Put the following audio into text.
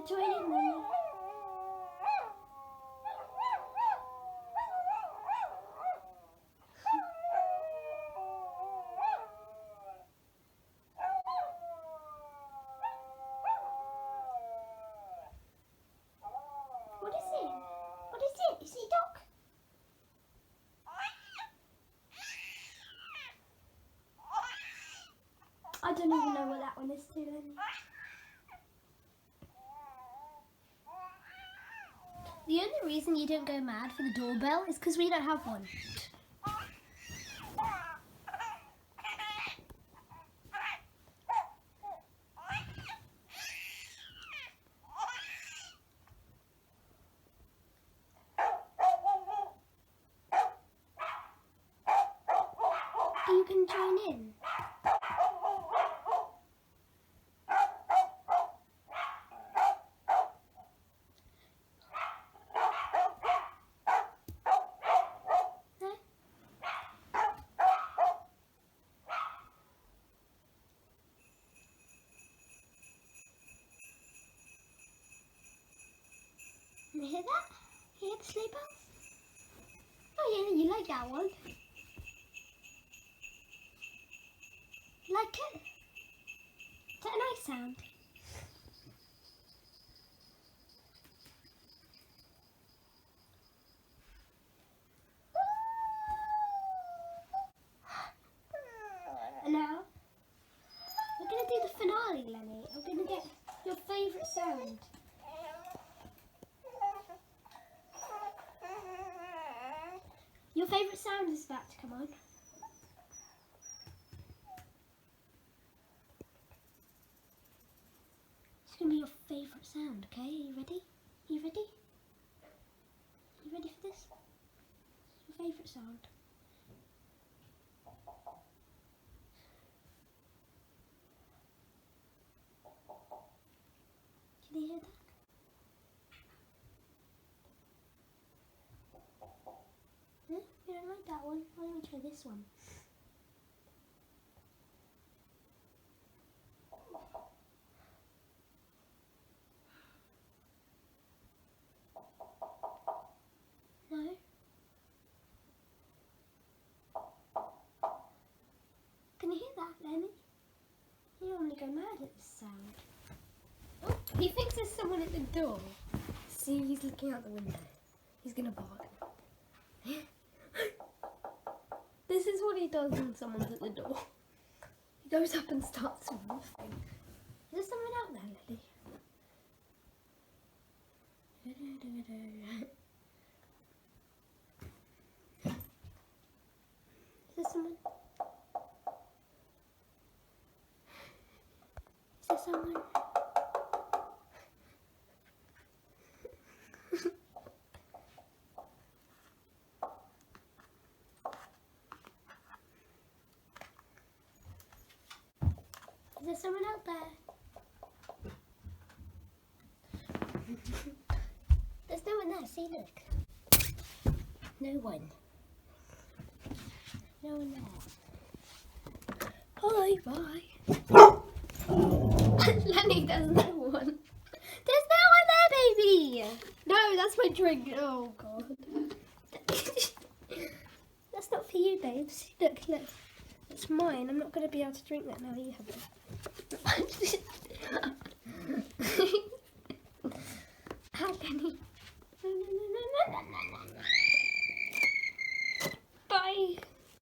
join in, Lenny. What is it? What is it? Is it a dog? I don't even know what that one is too, Lenny. The only reason you don't go mad for the doorbell is because we don't have one. You can join in. You hear that? You hear the sleigh bells? Oh yeah, you like that one. Like it? Is that a nice sound? And now, we're going to do the finale, Lenny. I'm going to get your favourite sound. Your favourite sound is about to come on. It's going to be your favourite sound, okay? Are you ready? Are you ready? Are you ready for this? It's your favourite sound. Can you hear that? Huh? You don't like that one? Why don't we try this one? No? Can you hear that, Lenny? You normally go mad at this sound. Oh, he thinks there's someone at the door. See, he's looking out the window. He's gonna bark. This is what he does when someone's at the door. He goes up and starts sniffing. Is there someone out there, Lily? Is there someone? Is there someone? Is there someone out there? There's no one there, see, look. No one. No one there. Hi, bye. Lenny, there's no one. There's no one there, baby! No, that's my drink. Oh, God. That's not for you, babes. Look, look. It's mine. I'm not going to be able to drink that now. You have it.